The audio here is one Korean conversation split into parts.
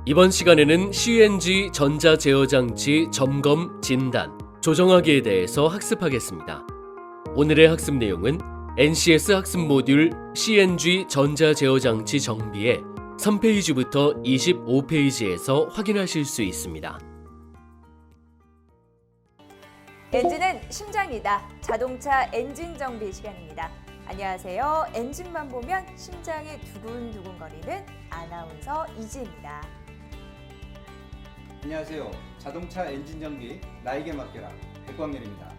이번 시간에는 CNG 전자제어장치 점검, 진단, 조정하기에 대해서 학습하겠습니다. 오늘의 학습 내용은 NCS 학습 모듈 CNG 전자제어장치 정비의 3페이지부터 25페이지에서 확인하실 수 있습니다. 엔진은 심장이다. 자동차 엔진 정비 시간입니다. 안녕하세요. 엔진만 보면 심장이 두근두근거리는 아나운서 이지입니다. 안녕하세요. 자동차 엔진 정비 나에게 맡겨라 백광렬입니다.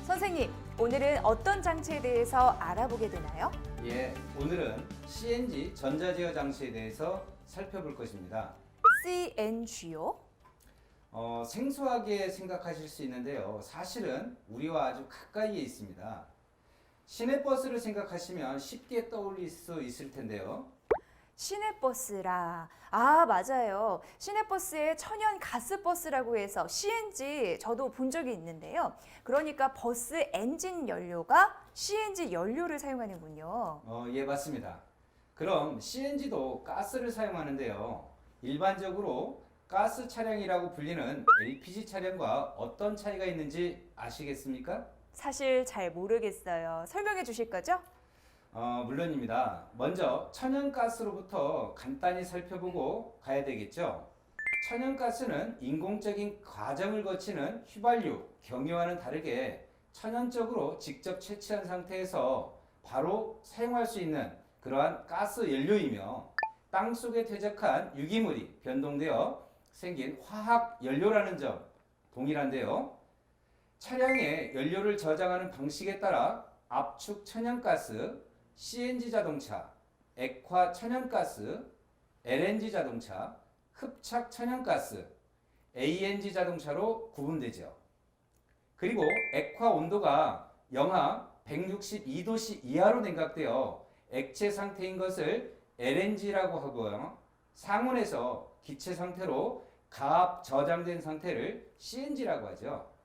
선생님, 오늘은 어떤 장치에 대해서 알아보게 되나요? 예, 오늘은 CNG 전자제어 장치에 대해서 살펴볼 것입니다. CNG요? 생소하게 생각하실 수 있는데요. 사실은 우리와 아주 가까이에 있습니다. 시내버스를 생각하시면 쉽게 떠올릴 수 있을 텐데요. 시내버스라. 아, 맞아요. 시내버스에 천연 가스버스라고 해서 CNG 저도 본 적이 있는데요. 그러니까 버스 엔진 연료가 CNG 연료를 사용하는군요. 예, 맞습니다. 그럼 CNG도 가스를 사용하는데요. 일반적으로 가스 차량이라고 불리는 LPG 차량과 어떤 차이가 있는지 아시겠습니까? 사실 잘 모르겠어요. 설명해 주실 거죠? 물론입니다. 먼저 천연가스로부터 간단히 살펴보고 가야 되겠죠. 천연가스는 인공적인 과정을 거치는 휘발유, 경유와는 다르게 천연적으로 직접 채취한 상태에서 바로 사용할 수 있는 그러한 가스 연료이며 땅속에 퇴적한 유기물이 변동되어 생긴 화학 연료라는 점 동일한데요. 차량의 연료를 저장하는 방식에 따라 압축 천연가스, CNG 자동차, 액화 천연가스, LNG 자동차, 흡착 천연가스, ANG 자동차로 구분되죠. 그리고 액화 온도가 영하 162도씨 이하로 냉각되어 액체 상태인 것을 LNG라고 하고요. 상온에서 기체 상태로 가압 저장된 상태를 CNG라고 하죠.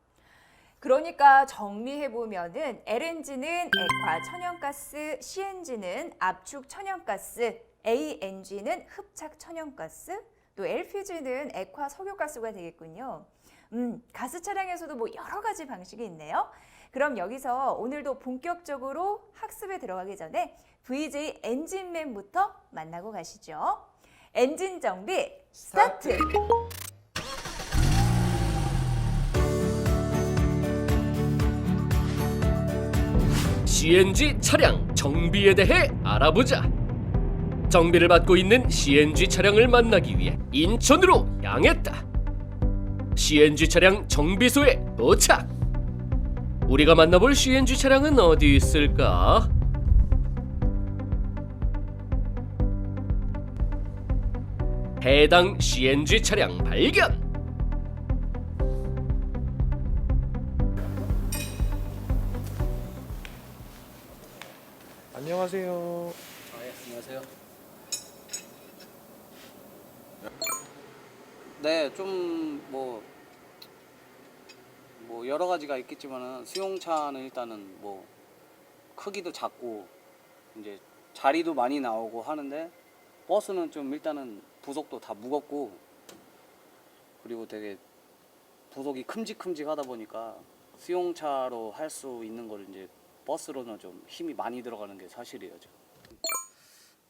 그러니까 정리해보면은 LNG는 액화 천연가스, CNG는 압축 천연가스, ANG는 흡착 천연가스, 또 LPG는 액화 석유가스가 되겠군요. 가스 차량에서도 뭐 여러 가지 방식이 있네요. 그럼 여기서 오늘도 본격적으로 학습에 들어가기 전에 VJ 엔진맨부터 만나고 가시죠. 엔진 정비 스타트! CNG 차량 정비에 대해 알아보자. 정비를 받고 있는 CNG 차량을 만나기 위해 인천으로 향했다. CNG 차량 정비소에 도착. 우리가 만나볼 CNG 차량은 어디 있을까? 해당 CNG 차량 발견. 안녕하세요. 네, 안녕하세요. 네, 좀 여러 가지가 있겠지만은 수용차는 일단은 뭐 크기도 작고 이제 자리도 많이 나오고 하는데 버스는 좀 일단은 부속도 다 무겁고 그리고 되게 부속이 큼직큼직하다 보니까 수용차로 할 수 있는 걸 이제 버스로는 좀 힘이 많이 들어가는 게 사실이에요.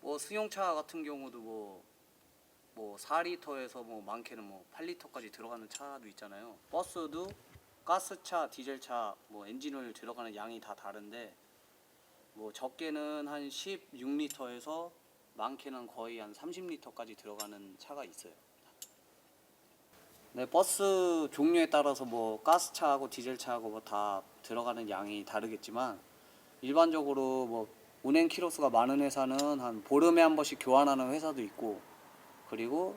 뭐 수용차 같은 경우도 뭐 4리터에서 뭐 많게는 뭐 8리터까지 들어가는 차도 있잖아요. 버스도 가스차, 디젤차, 뭐 엔진오일 들어가는 양이 다 다른데 뭐 적게는 한 16리터에서 많게는 거의 한 30리터까지 들어가는 차가 있어요. 네, 버스 종류에 따라서 뭐 가스차하고 디젤차하고 뭐 다 들어가는 양이 다르겠지만 일반적으로 뭐 운행 키로수가 많은 회사는 한 보름에 한 번씩 교환하는 회사도 있고 그리고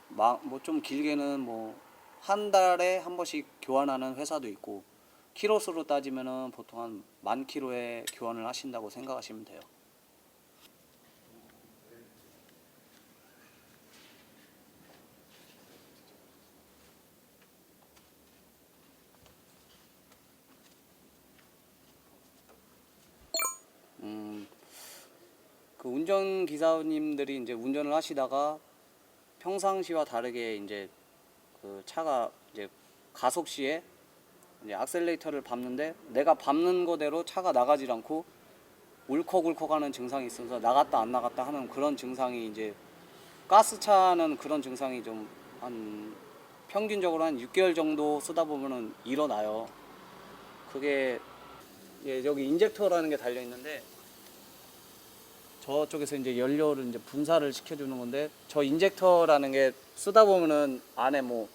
뭐 좀 길게는 뭐 한 달에 한 번씩 교환하는 회사도 있고 키로수로 따지면은 보통 한 10,000km에 교환을 하신다고 생각하시면 돼요. 그 운전 기사님들이 이제 운전을 하시다가 평상시와 다르게 이제 그 차가 이제 가속 시에 이제 악셀레이터를 밟는데 내가 밟는 거대로 차가 나가질 않고 울컥울컥하는 증상이 있어서 나갔다 안 나갔다 하는 그런 증상이 이제 가스차는 그런 증상이 좀 한 평균적으로 한 6개월 정도 쓰다 보면은 일어나요. 그게 여기 인젝터라는 게 달려 있는데 저쪽에서 이제 연료를 이제 분사를 시켜주는 건데 저 인젝터라는 게 쓰다 보면은 안에 뭐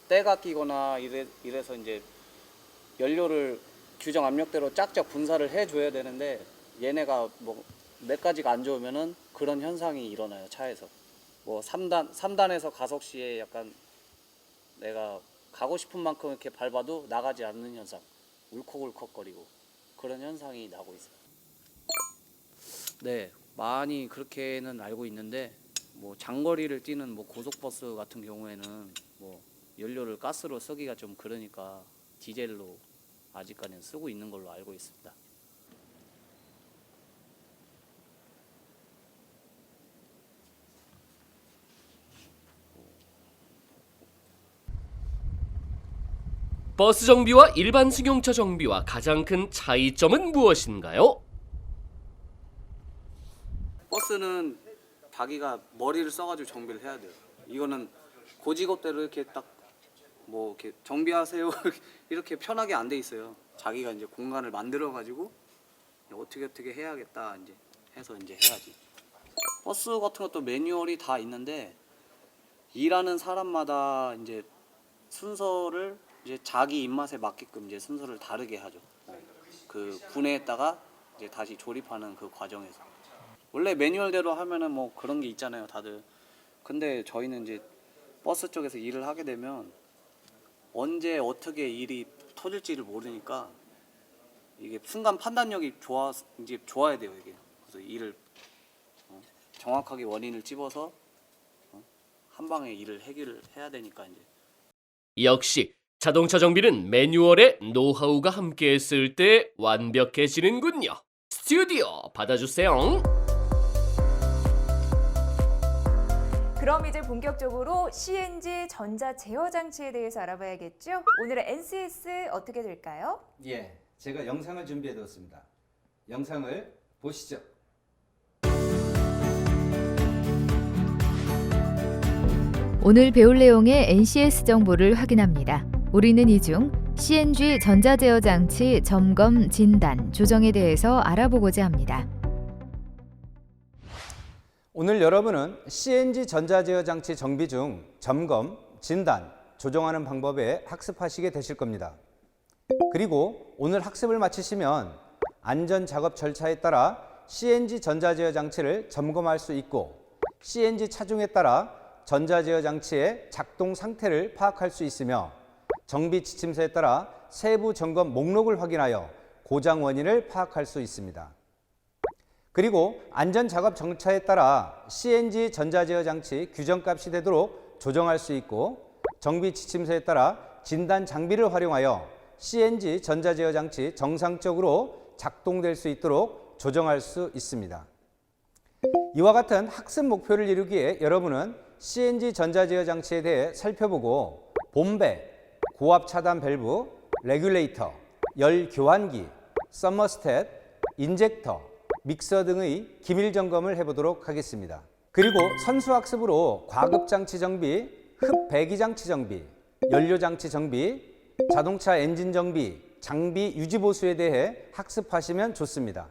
때가 끼거나 이래서 이제 연료를 규정 압력대로 짝짝 분사를 해줘야 되는데 얘네가 뭐 몇 가지가 안 좋으면은 그런 현상이 일어나요 차에서. 뭐 3단에서 가속 시에 약간 내가 가고 싶은 만큼 이렇게 밟아도 나가지 않는 현상, 울컥울컥거리고 그런 현상이 나고 있어요. 네, 많이 그렇게는 알고 있는데 뭐 장거리를 뛰는 뭐 고속버스 같은 경우에는 뭐 연료를 가스로 쓰기가 좀 그러니까 디젤로 아직까지는 쓰고 있는 걸로 알고 있습니다. 버스 정비와 일반 승용차 정비와 가장 큰 차이점은 무엇인가요? 버스는 자기가 머리를 써가지고 정비를 해야 돼요. 이거는 고지것대로 이렇게 딱 뭐 이렇게 정비하세요 이렇게 편하게 안 돼 있어요. 자기가 이제 공간을 만들어 가지고 어떻게 해야겠다 이제 해서 이제 해야지. 버스 같은 것도 매뉴얼이 다 있는데 일하는 사람마다 이제 순서를 이제 자기 입맛에 맞게끔 이제 순서를 다르게 하죠. 그 분해했다가 이제 다시 조립하는 그 과정에서. 원래 매뉴얼대로 하면은 뭐 그런 게 있잖아요, 다들. 근데 저희는 이제 버스 쪽에서 일을 하게 되면 언제 어떻게 일이 터질지를 모르니까 이게 순간 판단력이 이제 좋아야 돼요, 이게. 그래서 일을 정확하게 원인을 찝어서 한 방에 일을 해결을 해야 되니까 이제. 역시 자동차 정비는 매뉴얼에 노하우가 함께했을 때 완벽해지는군요. 스튜디오 받아주세요. 그럼 이제 본격적으로 CNG 전자 제어 장치에 대해서 알아봐야겠죠? 오늘의 NCS 어떻게 될까요? 예, 제가 영상을 준비해 두었습니다. 영상을 보시죠. 오늘 배울 내용의 NCS 정보를 확인합니다. 우리는 이 중 CNG 전자제어 장치 점검, 진단, 조정에 대해서 알아보고자 합니다. 오늘 여러분은 CNG 전자제어 장치 정비 중 점검, 진단, 조정하는 방법에 학습하시게 되실 겁니다. 그리고 오늘 학습을 마치시면 안전 작업 절차에 따라 CNG 전자제어 장치를 점검할 수 있고 CNG 차종에 따라 전자제어 장치의 작동 상태를 파악할 수 있으며 정비 지침서에 따라 세부 점검 목록을 확인하여 고장 원인을 파악할 수 있습니다. 그리고 안전작업 정차에 따라 CNG 전자제어 장치 규정값이 되도록 조정할 수 있고 정비 지침서에 따라 진단 장비를 활용하여 CNG 전자제어 장치 정상적으로 작동될 수 있도록 조정할 수 있습니다. 이와 같은 학습 목표를 이루기에 여러분은 CNG 전자제어 장치에 대해 살펴보고 봄배, 고압 차단 밸브, 레귤레이터, 열 교환기, 서머스탯, 인젝터, 믹서 등의 기밀 점검을 해보도록 하겠습니다. 그리고 선수학습으로 과급장치 정비, 흡배기장치 정비, 연료장치 정비, 자동차 엔진 정비, 장비 유지보수에 대해 학습하시면 좋습니다.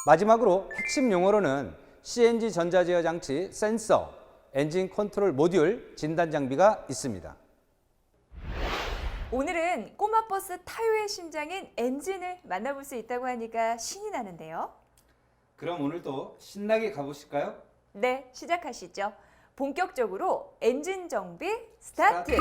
마지막으로 핵심 용어로는 CNG 전자제어 장치 센서, 엔진 컨트롤 모듈 진단 장비가 있습니다. 오늘은 꼬마 버스 타요의 심장인 엔진을 만나볼 수 있다고 하니까 신이 나는데요. 그럼 오늘도 신나게 가보실까요? 네, 시작하시죠. 본격적으로 엔진 정비 스타트!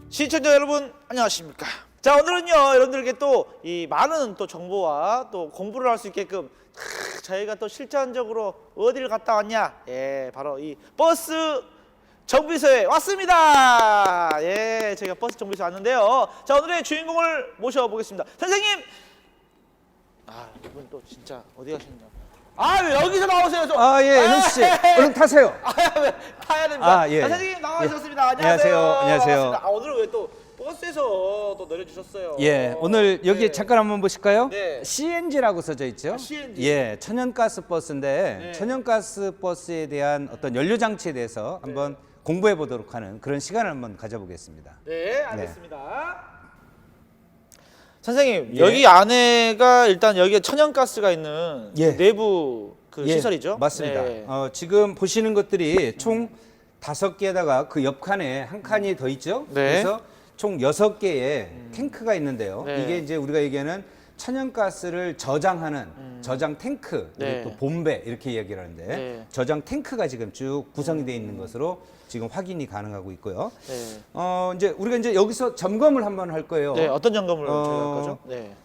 시청자 여러분 안녕하십니까. 자, 오늘은요 여러분들께 또 이 많은 또 정보와 또 공부를 할 수 있게끔 저희가 또 실전적으로 어디를 갔다 왔냐, 예, 바로 이 버스 정비소에 왔습니다. 예, 저희가 버스 정비소 왔는데요. 자, 오늘의 주인공을 모셔보겠습니다. 선생님. 아, 이분 또 진짜 어디 가셨냐? 아, 왜 여기서 나오세요? 저. 아, 예, 현수 씨. 얼른 타세요. 아, 왜 타야 됩니다. 아, 예. 선생님 나와주셨습니다. 예. 안녕하세요. 안녕하세요. 반갑습니다. 아, 오늘은 왜 또 버스에서 또 내려주셨어요? 예, 오늘 여기 네. 잠깐 한번 보실까요? 네. CNG라고 써져 있죠? 아, CNG. 예, 천연가스 버스인데 네. 천연가스 버스에 대한 어떤 연료 장치에 대해서 한번 공부해 보도록 하는 그런 시간을 한번 가져보겠습니다. 네, 알겠습니다. 선생님, 예. 여기 안에가 일단 여기에 천연가스가 있는 예. 내부 그 예, 시설이죠? 맞습니다. 네. 지금 보시는 것들이 총 5개에다가 그 옆 칸에 한 칸이 더 있죠? 네. 그래서 총 6개의 탱크가 있는데요. 네. 이게 이제 우리가 얘기하는 천연가스를 저장하는 저장 탱크, 네. 그리고 또 bom배 이렇게 얘기를 하는데 네. 저장 탱크가 지금 쭉 구성이 되어 있는 것으로 지금 확인이 가능하고 있고요. 네. 이제 우리가 이제 여기서 점검을 한번 할 거예요. 네, 어떤 점검을 어, 저희가 할 거죠? 네.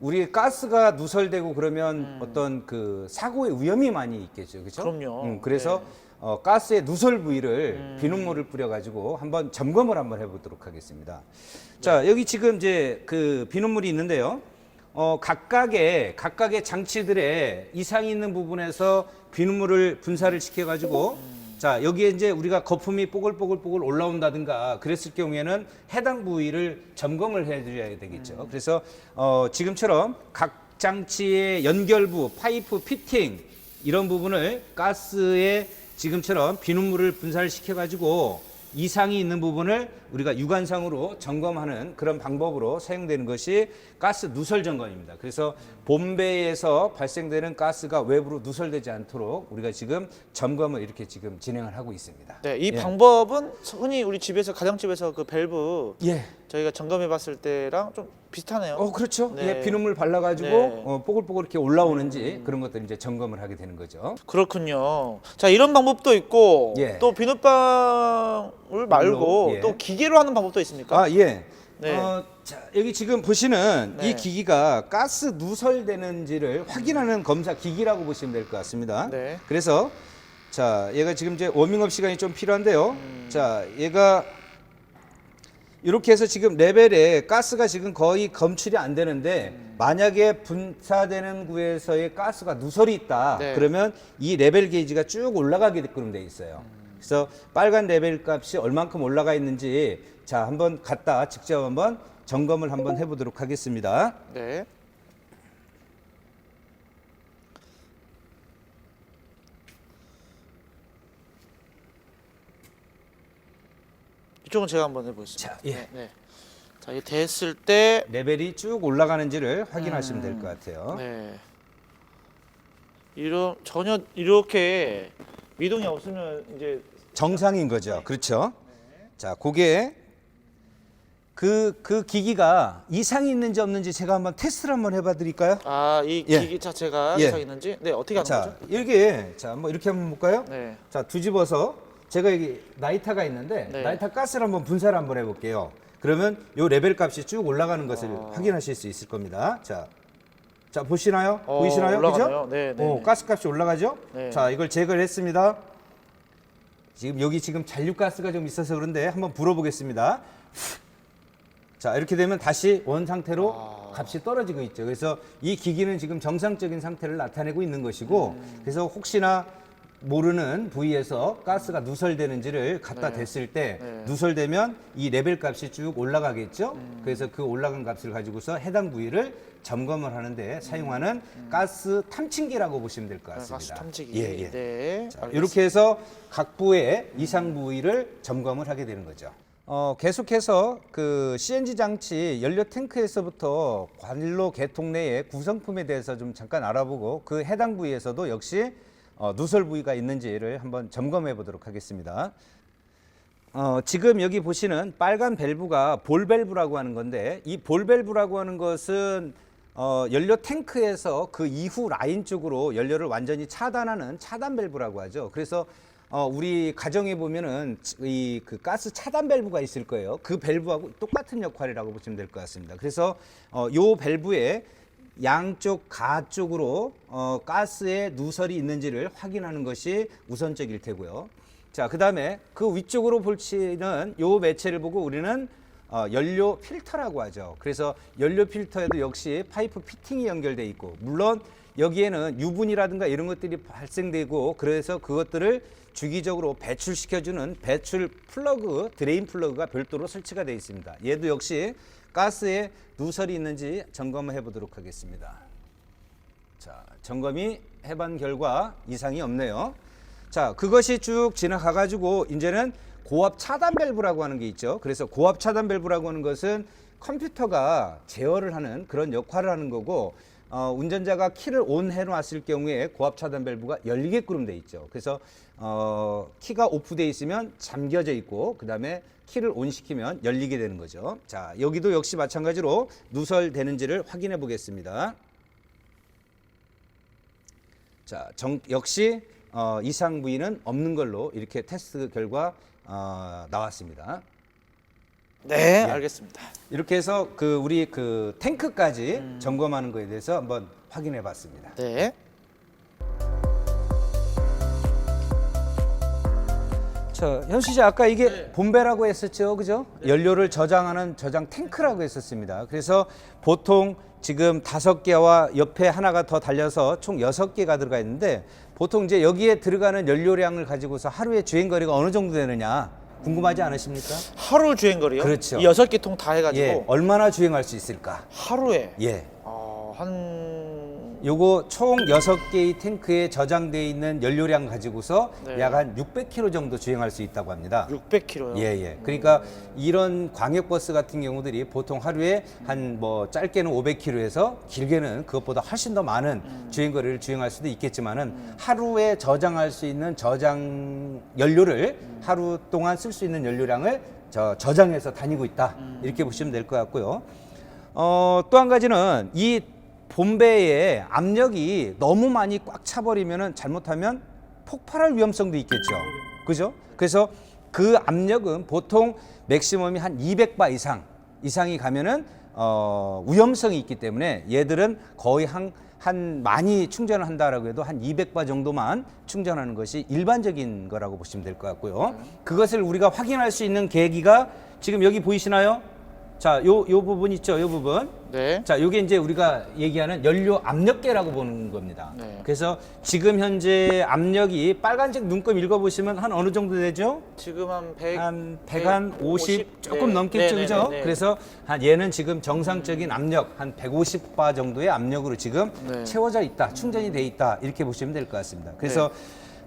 우리 가스가 누설되고 그러면 어떤 그 사고의 위험이 많이 있겠죠, 그렇죠? 그럼요. 그래서 네. 가스의 누설 부위를 비눗물을 뿌려가지고 한번 점검을 한번 해보도록 하겠습니다. 자, 여기 지금 이제 그 비눗물이 있는데요. 각각의 장치들에 이상이 있는 부분에서 비눗물을 분사를 시켜가지고 자, 여기에 이제 우리가 거품이 뽀글뽀글 올라온다든가 그랬을 경우에는 해당 부위를 점검을 해줘야 되겠죠. 그래서 지금처럼 각 장치의 연결부, 파이프 피팅 이런 부분을 가스에 지금처럼 비눗물을 분사를 시켜가지고 이상이 있는 부분을 우리가 육안상으로 점검하는 그런 방법으로 사용되는 것이 가스 누설 점검입니다. 그래서 bom배에서 발생되는 가스가 외부로 누설되지 않도록 우리가 지금 점검을 이렇게 지금 진행을 하고 있습니다. 네, 이 예. 방법은 흔히 우리 집에서 가정집에서 그 밸브 예. 저희가 점검해 봤을 때랑 좀 비슷하네요. 그렇죠. 네. 예, 비눗물 발라가지고 네. 뽀글뽀글 이렇게 올라오는지 그런 것들 이제 점검을 하게 되는 거죠. 그렇군요. 자, 이런 방법도 있고 예. 또 비눗방울 말고 예. 또 기계로 하는 방법도 있습니까? 아, 예. 네. 자, 여기 지금 보시는 네. 이 기기가 가스 누설되는지를 확인하는 검사 기기라고 보시면 될 것 같습니다. 네. 그래서 자, 얘가 지금 이제 워밍업 시간이 좀 필요한데요. 자, 얘가 이렇게 해서 지금 레벨에 가스가 지금 거의 검출이 안 되는데 만약에 분사되는 구에서의 가스가 누설이 있다. 네. 그러면 이 레벨 게이지가 쭉 올라가게끔 돼 있어요. 그래서 빨간 레벨 값이 얼만큼 올라가 있는지 자, 한번 갖다 직접 한번 점검을 한번 해보도록 하겠습니다. 네. 이쪽은 제가 한번 해보겠습니다. 자, 예. 네, 네. 자, 이게 됐을 때 레벨이 쭉 올라가는지를 확인하시면 될 것 같아요. 네. 전혀 이렇게 미동이 없으면 이제 정상인 거죠. 그렇죠. 자, 그게 그 기기가 이상이 있는지 없는지 제가 한번 테스트를 한번 해봐 드릴까요? 이 예. 기기 자체가 예. 이상 있는지 어떻게 하는 자, 거죠? 이렇게 자, 한번 이렇게 한번 볼까요? 네. 자, 뒤집어서 제가 여기 나이타가 있는데 네. 나이타 가스를 한번 분사를 한번 해볼게요. 그러면 요 레벨 값이 쭉 올라가는 것을 아. 확인하실 수 있을 겁니다. 자, 보시나요? 보이시나요? 올라가네요. 그죠? 네, 네. 가스 값이 올라가죠? 네. 자, 이걸 제거를 했습니다. 지금 여기 지금 잔류가스가 좀 있어서 그런데 한번 불어보겠습니다. 자, 이렇게 되면 다시 원 상태로 값이 떨어지고 있죠. 그래서 이 기기는 지금 정상적인 상태를 나타내고 있는 것이고, 그래서 혹시나 모르는 부위에서 가스가 누설되는지를 갖다 네. 댔을 때 네. 누설되면 이 레벨 값이 쭉 올라가겠죠. 그래서 그 올라간 값을 가지고서 해당 부위를 점검을 하는데 사용하는 가스 탐침기라고 보시면 될 것 같습니다. 가스 탐지기. 예, 예. 네. 자, 이렇게 해서 각 부의 이상 부위를 점검을 하게 되는 거죠. 계속해서 그 CNG 장치 연료 탱크에서부터 관로 계통 내의 구성품에 대해서 좀 잠깐 알아보고 그 해당 부위에서도 역시 누설 부위가 있는지를 한번 점검해 보도록 하겠습니다. 지금 여기 보시는 빨간 밸브가 볼 밸브라고 하는 건데 이 볼 밸브라고 하는 것은 연료 탱크에서 그 이후 라인 쪽으로 연료를 완전히 차단하는 차단 밸브라고 하죠. 그래서 우리 가정에 보면은 이 그 가스 차단 밸브가 있을 거예요. 그 밸브하고 똑같은 역할이라고 보시면 될 것 같습니다. 그래서 요 밸브에 양쪽 가 쪽으로 가스의 누설이 있는지를 확인하는 것이 우선적일 테고요. 자, 그다음에 그 위쪽으로 볼치는 요 매체를 보고 우리는 연료 필터라고 하죠. 그래서 연료 필터에도 역시 파이프 피팅이 연결돼 있고, 물론 여기에는 유분이라든가 이런 것들이 발생되고, 그래서 그것들을 주기적으로 배출시켜주는 배출 플러그, 드레인 플러그가 별도로 설치가 되어 있습니다. 얘도 역시 가스에 누설이 있는지 점검해 보도록 하겠습니다. 자, 점검이 해본 결과 이상이 없네요. 자, 그것이 쭉 지나가 가지고 이제는 고압 차단 밸브라고 하는 게 있죠. 그래서 고압 차단 밸브라고 하는 것은 컴퓨터가 제어를 하는 그런 역할을 하는 거고, 운전자가 키를 온 해놨을 경우에 고압 차단 밸브가 열리게끔 돼 있죠. 그래서 키가 오프돼 있으면 잠겨져 있고, 그 다음에 키를 온 시키면 열리게 되는 거죠. 자, 여기도 역시 마찬가지로 누설되는지를 확인해 보겠습니다. 자, 역시 이상 부위는 없는 걸로 이렇게 테스트 결과 나왔습니다. 네, 알겠습니다. 이렇게 해서 우리 탱크까지 점검하는 거에 대해서 한번 확인해 봤습니다. 네. 자, 현수 씨 아까 이게 본배라고 했었죠, 그죠? 연료를 저장하는 저장 탱크라고 했었습니다. 그래서 보통 지금 5개와 옆에 하나가 더 달려서 총 6개가 들어가 있는데, 보통 이제 여기에 들어가는 연료량을 가지고서 하루에 주행 거리가 어느 정도 되느냐 궁금하지 않으십니까? 하루 주행거리요? 그렇죠. 6개 통 다 해가지고 예, 얼마나 주행할 수 있을까? 하루에 예. 요거 총 6개의 탱크에 저장되어 있는 연료량 가지고서 네. 약 한 600km 정도 주행할 수 있다고 합니다. 600km요? 예, 예. 그러니까 이런 광역버스 같은 경우들이 보통 하루에 한 짧게는 500km에서 길게는 그것보다 훨씬 더 많은 주행거리를 주행할 수도 있겠지만은 하루에 저장할 수 있는 저장 연료를 하루 동안 쓸 수 있는 연료량을 저장해서 다니고 있다. 이렇게 보시면 될 것 같고요. 또 한 가지는 이 본배의 압력이 너무 많이 꽉 차버리면은 잘못하면 폭발할 위험성도 있겠죠. 그죠? 그래서 그 압력은 보통 맥시멈이 한 200바 이상이 가면은 위험성이 있기 때문에 얘들은 거의 한 많이 충전을 한다라고 해도 한 200바 정도만 충전하는 것이 일반적인 거라고 보시면 될 것 같고요. 그것을 우리가 확인할 수 있는 계기가 지금 여기 보이시나요? 자, 요 부분 있죠, 요 부분. 네. 자, 요게 이제 우리가 얘기하는 연료 압력계라고 보는 겁니다. 네. 그래서 지금 현재 압력이 빨간색 눈금 읽어보시면 한 어느 정도 되죠? 지금 한 100, 한 150 조금 네. 넘겠죠, 네, 그죠? 네, 네, 네. 그래서 얘는 지금 정상적인 압력, 한 150바 정도의 압력으로 지금 네. 채워져 있다, 충전이 돼 있다, 이렇게 보시면 될 것 같습니다. 그래서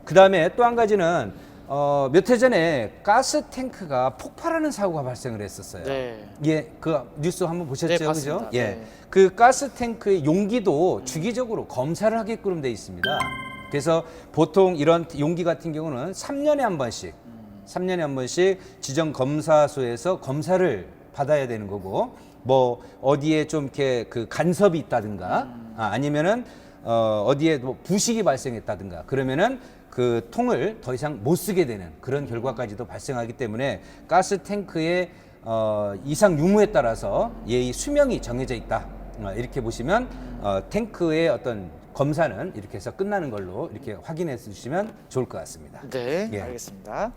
그 다음에 또 한 가지는 몇 해 전에 가스 탱크가 폭발하는 사고가 발생을 했었어요. 네. 예, 그 뉴스 한번 보셨죠, 네, 그죠? 봤습니다. 예, 네. 그 가스 탱크의 용기도 주기적으로 검사를 하게끔 돼 있습니다. 그래서 보통 이런 용기 같은 경우는 3년에 한 번씩, 3년에 한 번씩 지정 검사소에서 검사를 받아야 되는 거고, 뭐 어디에 좀 이렇게 간섭이 있다든가, 아니면은 어디에 뭐 부식이 발생했다든가, 그러면은 그 통을 더 이상 못 쓰게 되는 그런 결과까지도 발생하기 때문에 가스 탱크의 이상 유무에 따라서 얘의 수명이 정해져 있다. 이렇게 보시면 탱크의 어떤 검사는 이렇게 해서 끝나는 걸로 이렇게 확인해 주시면 좋을 것 같습니다. 네, 예. 알겠습니다.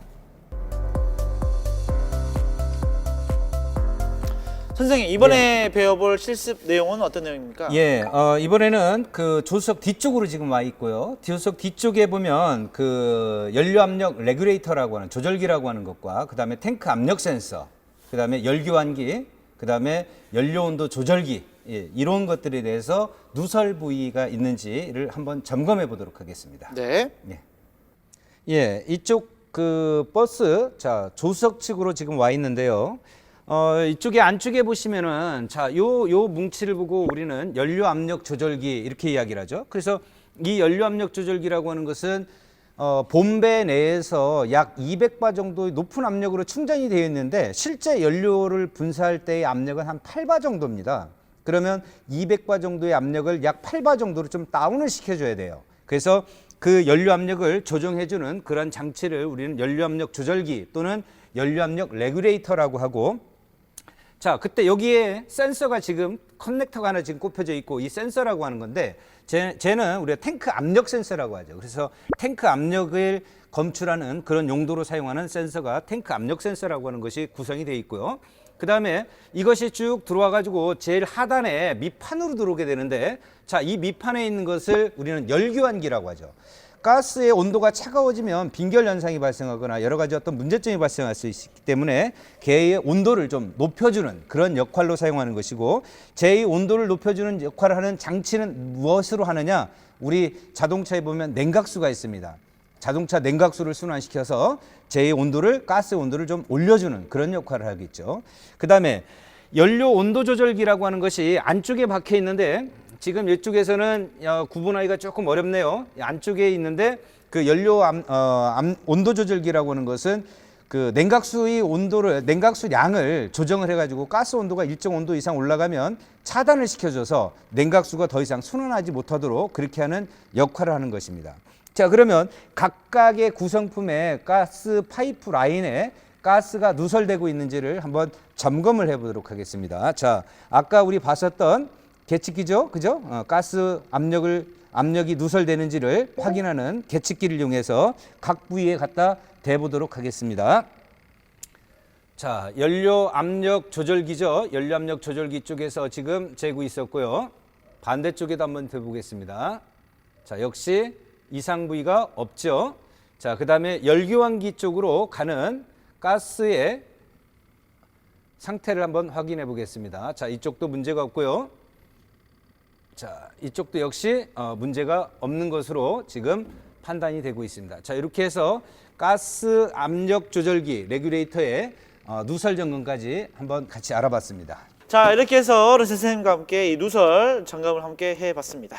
선생님, 이번에 배워볼 실습 내용은 어떤 내용입니까? 예, 이번에는 그 조수석 뒤쪽으로 지금 와 있고요. 조수석 뒤쪽에 보면 그 연료 압력 레귤레이터라고 하는 조절기라고 하는 것과 그 다음에 탱크 압력 센서, 그 다음에 열교환기, 그 다음에 연료 온도 조절기, 예, 이런 것들에 대해서 누설 부위가 있는지를 한번 점검해 보도록 하겠습니다. 네. 예, 이쪽 그 버스, 자, 조수석 측으로 지금 와 있는데요. 이쪽에 안쪽에 보시면은 요 뭉치를 보고 우리는 연료 압력 조절기 이렇게 이야기를 하죠. 그래서 이 연료 압력 조절기라고 하는 것은 본배 내에서 약 200바 정도의 높은 압력으로 충전이 되어 있는데 실제 연료를 분사할 때의 압력은 한 8바 정도입니다. 그러면 200바 정도의 압력을 약 8바 정도로 좀 다운을 시켜줘야 돼요. 그래서 그 연료 압력을 조정해주는 그런 장치를 우리는 연료 압력 조절기 또는 연료 압력 레귤레이터라고 하고, 자, 그때 여기에 센서가 지금 커넥터가 하나 지금 꼽혀져 있고 이 센서라고 하는 건데 쟤는 우리가 탱크 압력 센서라고 하죠. 그래서 탱크 압력을 검출하는 그런 용도로 사용하는 센서가 탱크 압력 센서라고 하는 것이 구성이 되어 있고요. 그 다음에 이것이 쭉 들어와 가지고 제일 하단에 밑판으로 들어오게 되는데 자, 이 밑판에 있는 것을 우리는 열교환기라고 하죠. 가스의 온도가 차가워지면 빈결 현상이 발생하거나 여러 가지 어떤 문제점이 발생할 수 있기 때문에 개의 온도를 좀 높여주는 그런 역할로 사용하는 것이고 제의 온도를 높여주는 역할을 하는 장치는 무엇으로 하느냐? 우리 자동차에 보면 냉각수가 있습니다. 자동차 냉각수를 순환시켜서 제의 온도를 가스 온도를 좀 올려주는 그런 역할을 하겠죠. 그 다음에 연료 온도 조절기라고 하는 것이 안쪽에 박혀 있는데 지금 이쪽에서는 구분하기가 조금 어렵네요. 안쪽에 있는데 그 연료 온도 조절기라고 하는 것은 그 냉각수의 온도를 냉각수량을 조정을 해가지고 가스 온도가 일정 온도 이상 올라가면 차단을 시켜줘서 냉각수가 더 이상 순환하지 못하도록 그렇게 하는 역할을 하는 것입니다. 자, 그러면 각각의 구성품의 가스 파이프 라인에 가스가 누설되고 있는지를 한번 점검을 해보도록 하겠습니다. 자, 아까 우리 봤었던 계측기죠, 그죠? 가스 압력이 누설되는지를 확인하는 계측기를 이용해서 각 부위에 갖다 대보도록 하겠습니다. 자, 연료 압력 조절기죠. 연료 압력 조절기 쪽에서 지금 재고 있었고요. 반대쪽에도 한번 대보겠습니다. 자, 역시 이상 부위가 없죠. 자, 그 다음에 열교환기 쪽으로 가는 가스의 상태를 한번 확인해 보겠습니다. 자, 이쪽도 문제가 없고요. 자, 이쪽도 역시 문제가 없는 것으로 지금 판단이 되고 있습니다. 자, 이렇게 해서 가스 압력 조절기 레귤레이터의 누설 점검까지 한번 같이 알아봤습니다. 자, 이렇게 해서 르 선생님과 함께 이 누설 점검을 함께 해봤습니다.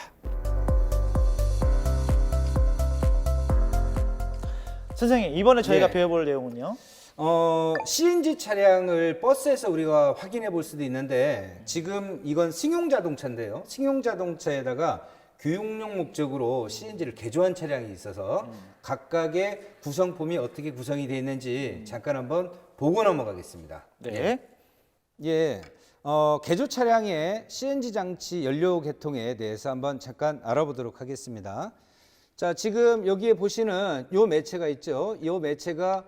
선생님, 이번에 저희가 예. 배워볼 내용은요? CNG 차량을 버스에서 우리가 확인해 볼 수도 있는데 지금 이건 승용 자동차인데요. 승용 자동차에다가 교육용 목적으로 CNG를 개조한 차량이 있어서 각각의 구성품이 어떻게 구성이 되어 있는지 잠깐 한번 보고 넘어가겠습니다. 네. 예. 개조 차량의 CNG 장치 연료 계통에 대해서 한번 잠깐 알아보도록 하겠습니다. 자, 지금 여기에 보시는 요 매체가 있죠. 요 매체가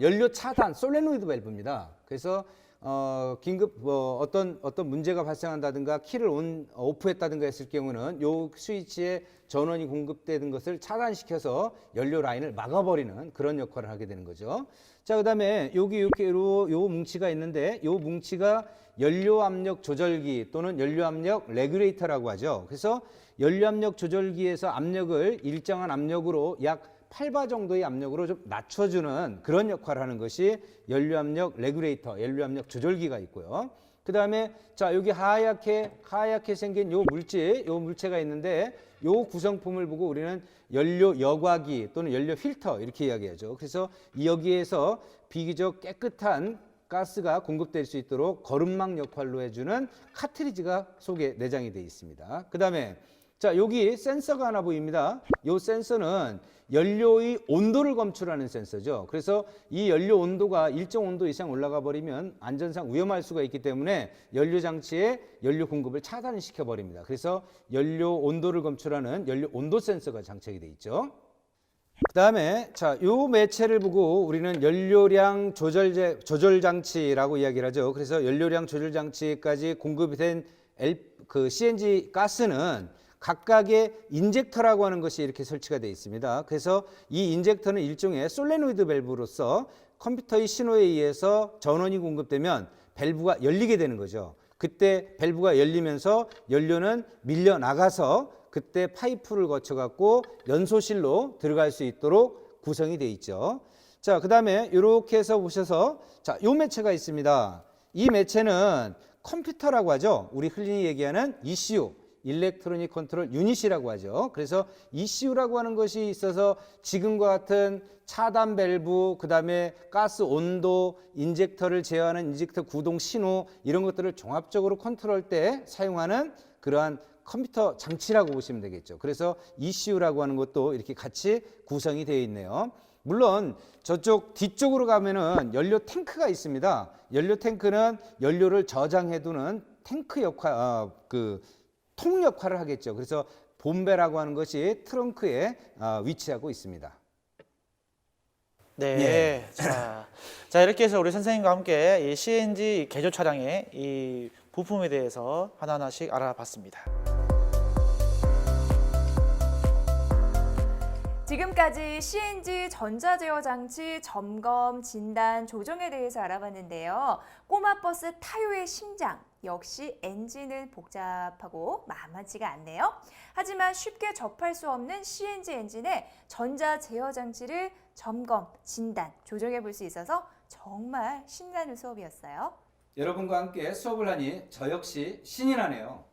연료 차단 솔레노이드 밸브입니다. 그래서 긴급 어떤 문제가 발생한다든가 키를 오프했다든가 했을 경우는 요 스위치에 전원이 공급되는 것을 차단시켜서 연료 라인을 막아버리는 그런 역할을 하게 되는 거죠. 자, 그다음에 여기 이렇게 요 뭉치가 있는데 요 뭉치가 연료 압력 조절기 또는 연료 압력 레귤레이터라고 하죠. 그래서 연료 압력 조절기에서 압력을 일정한 압력으로 약 8바 정도의 압력으로 좀 낮춰주는 그런 역할을 하는 것이 연료 압력 레귤레이터, 연료 압력 조절기가 있고요. 그 다음에 자, 여기 하얗게 생긴 요 물체가 있는데 요 구성품을 보고 우리는 연료 여과기 또는 연료 필터 이렇게 이야기하죠. 그래서 여기에서 비교적 깨끗한 가스가 공급될 수 있도록 거름막 역할로 해주는 카트리지가 속에 내장이 되어 있습니다. 그 다음에 자, 여기 센서가 하나 보입니다. 이 센서는 연료의 온도를 검출하는 센서죠. 그래서 이 연료 온도가 일정 온도 이상 올라가 버리면 안전상 위험할 수가 있기 때문에 연료 장치에 연료 공급을 차단시켜 버립니다. 그래서 연료 온도를 검출하는 연료 온도 센서가 장착이 되어 있죠. 그 다음에 자, 요 매체를 보고 우리는 연료량 조절 장치라고 이야기를 하죠. 그래서 연료량 조절 장치까지 공급이 된 CNG 가스는 각각의 인젝터라고 하는 것이 이렇게 설치가 되어 있습니다. 그래서 이 인젝터는 일종의 솔레노이드 밸브로서 컴퓨터의 신호에 의해서 전원이 공급되면 밸브가 열리게 되는 거죠. 그때 밸브가 열리면서 연료는 밀려 나가서 그때 파이프를 거쳐 갖고 연소실로 들어갈 수 있도록 구성이 되어 있죠. 자, 그다음에 이렇게 해서 보셔서 자, 요 매체가 있습니다. 이 매체는 컴퓨터라고 하죠. 우리 흔히 얘기하는 ECU 일렉트로닉 컨트롤 유닛이라고 하죠. 그래서 ECU라고 하는 것이 있어서 지금과 같은 차단 밸브, 그 다음에 가스 온도, 인젝터를 제어하는 인젝터 구동 신호 이런 것들을 종합적으로 컨트롤할 때 사용하는 그러한 컴퓨터 장치라고 보시면 되겠죠. 그래서 ECU라고 하는 것도 이렇게 같이 구성이 되어 있네요. 물론 저쪽 뒤쪽으로 가면은 연료 탱크가 있습니다. 연료 탱크는 연료를 저장해두는 탱크 역할, 통 역할을 하겠죠. 그래서 본배라고 하는 것이 트렁크에 위치하고 있습니다. 네. 자, 이렇게 해서 우리 선생님과 함께 이 CNG 개조 차량의 이 부품에 대해서 하나하나씩 알아봤습니다. 지금까지 CNG 전자제어 장치 점검, 진단, 조정에 대해서 알아봤는데요. 꼬마 버스 타요의 심장, 역시 엔진은 복잡하고 만만치가 않네요. 하지만 쉽게 접할 수 없는 CNG 엔진의 전자제어 장치를 점검, 진단, 조정해 볼 수 있어서 정말 신나는 수업이었어요. 여러분과 함께 수업을 하니 저 역시 신이 나네요.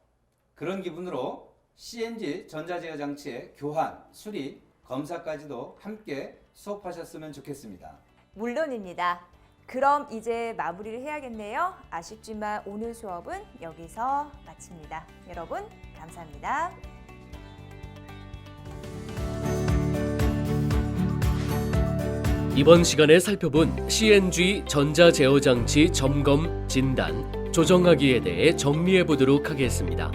그런 기분으로 CNG 전자제어 장치의 교환, 수리, 검사까지도 함께 수업하셨으면 좋겠습니다. 물론입니다. 그럼 이제 마무리를 해야겠네요. 아쉽지만 오늘 수업은 여기서 마칩니다. 여러분 감사합니다. 이번 시간에 살펴본 CNG 전자제어장치 점검, 진단, 조정하기에 대해 정리해 보도록 하겠습니다.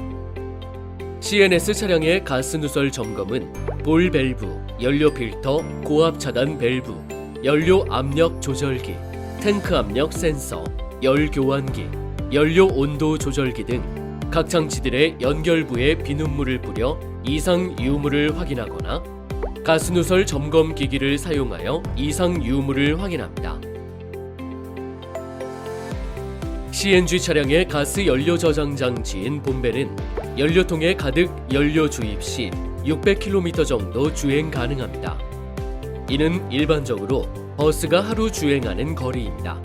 CNS 차량의 가스 누설 점검은 볼 밸브, 연료 필터, 고압 차단 밸브, 연료 압력 조절기, 탱크 압력 센서, 열 교환기, 연료 온도 조절기 등 각 장치들의 연결부에 비눗물을 뿌려 이상 유무를 확인하거나 가스 누설 점검 기기를 사용하여 이상 유무를 확인합니다. CNG 차량의 가스 연료 저장 장치인 본배는 연료통에 가득 연료 주입 시 600km 정도 주행 가능합니다. 이는 일반적으로 버스가 하루 주행하는 거리입니다.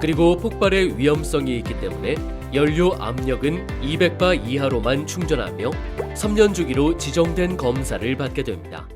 그리고 폭발의 위험성이 있기 때문에 연료 압력은 200바 이하로만 충전하며 3년 주기로 지정된 검사를 받게 됩니다.